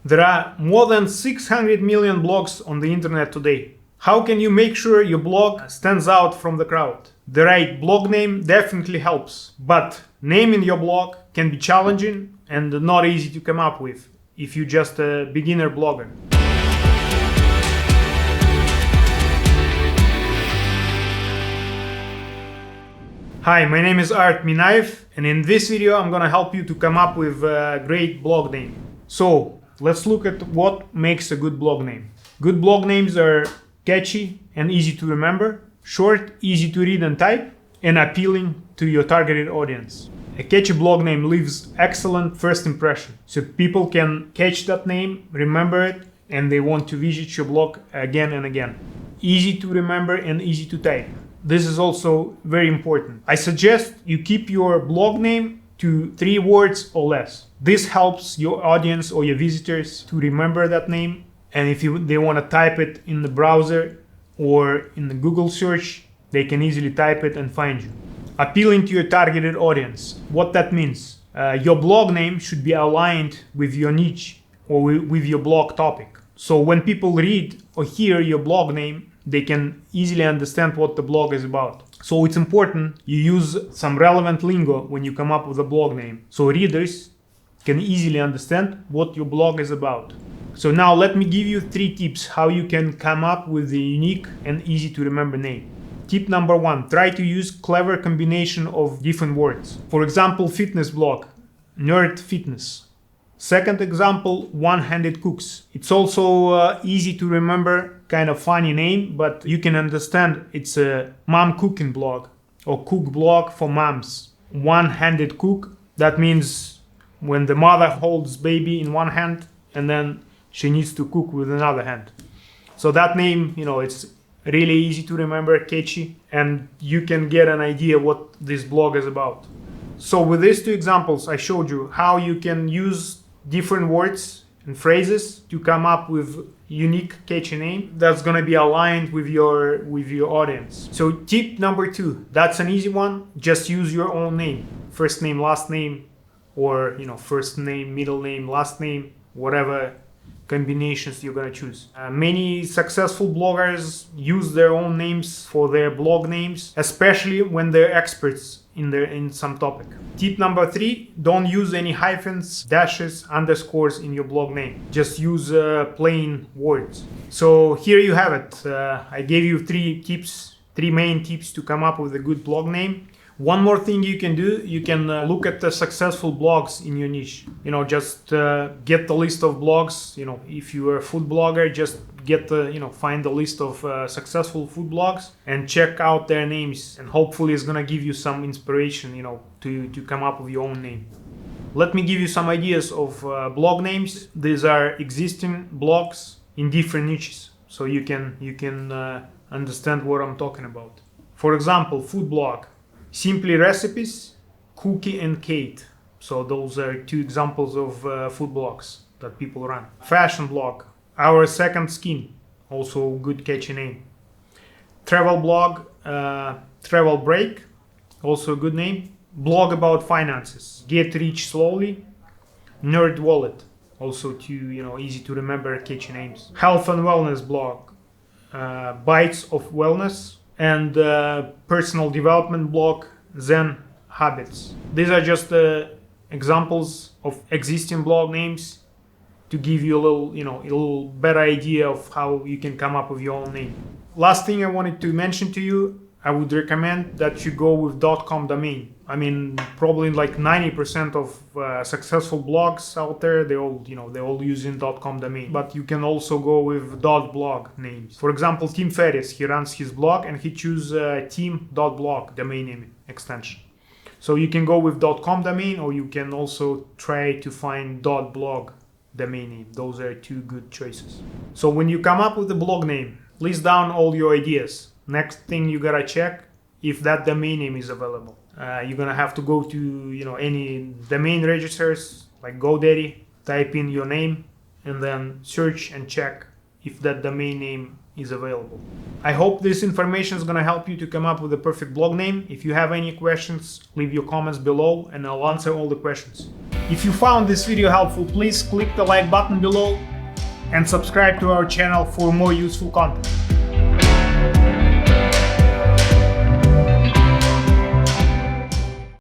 There are more than 600 million blogs on the internet today. How can you make sure your blog stands out from the crowd? The right blog name definitely helps, but naming your blog can be challenging and not easy to come up with if you're just a beginner blogger. Hi, my name is Art Minaev, and in this video I'm gonna help you to come up with a great blog name. So let's look at what makes a good blog name. Good blog names are catchy and easy to remember, short, easy to read and type, and appealing to your targeted audience. A catchy blog name leaves excellent first impression, so people can catch that name, remember it, and they want to visit your blog again and again. Easy to remember and easy to type. This is also very important. I suggest you keep your blog name to 3 words or less. This helps your audience or your visitors to remember that name, and if they want to type it in the browser or in the Google search, they can easily type it and find you. Appealing to your targeted audience. What that means? Your blog name should be aligned with your niche or with your blog topic. So when people read or hear your blog name, they can easily understand what the blog is about. So it's important you use some relevant lingo when you come up with a blog name, so readers can easily understand what your blog is about. So now let me give you 3 tips how you can come up with a unique and easy to remember name. Tip number 1, try to use clever combination of different words. For example, fitness blog, nerd fitness. Second example, one-handed cooks. It's also easy to remember, kind of funny name, but you can understand it's a mom cooking blog or cook blog for moms. One-handed cook, that means when the mother holds baby in one hand and then she needs to cook with another hand. So that name, it's really easy to remember, catchy, and you can get an idea what this blog is about. So with these 2 examples, I showed you how you can use different words and phrases to come up with unique catchy name that's going to be aligned with your audience. So tip number 2, that's an easy one. Just use your own name, first name, last name, or first name, middle name, last name, whatever combinations you're going to choose. Many successful bloggers use their own names for their blog names, especially when they're experts in some topic. Tip number 3, don't use any hyphens, dashes, underscores in your blog name. Just use plain words. So here you have it. I gave you 3 main tips to come up with a good blog name. One more thing you can do, you can look at the successful blogs in your niche. Just get the list of blogs. If you are a food blogger, just get find the list of successful food blogs and check out their names, and hopefully it's gonna give you some inspiration, to come up with your own name. Let me give you some ideas of blog names. These are existing blogs in different niches, so you can understand what I'm talking about. For example, food blog. Simply Recipes, Cookie and Kate. So those are 2 examples of food blogs that people run. Fashion blog, Our Second Skin, also good catchy name. Travel blog, Travel Break, also a good name. Blog about finances, Get Rich Slowly. Nerd Wallet, also 2 easy to remember catchy names. Health and Wellness blog, Bites of Wellness. And personal development blog, Zen Habits. These are just examples of existing blog names to give you a little better idea of how you can come up with your own name. Last thing I wanted to mention to you, I would recommend that you go with .com domain. I mean, probably like 90% of successful blogs out there, they're all using .com domain. But you can also go with .blog names. For example, Tim Ferriss, he runs his blog and he chooses team.blog domain name extension. So you can go with .com domain, or you can also try to find .blog domain name. Those are 2 good choices. So when you come up with a blog name, list down all your ideas. Next thing you gotta check if that domain name is available. You're gonna have to go to any domain registers like GoDaddy, type in your name, and then search and check if that domain name is available. I hope this information is gonna help you to come up with a perfect blog name. If you have any questions, leave your comments below and I'll answer all the questions. If you found this video helpful, please click the like button below and subscribe to our channel for more useful content.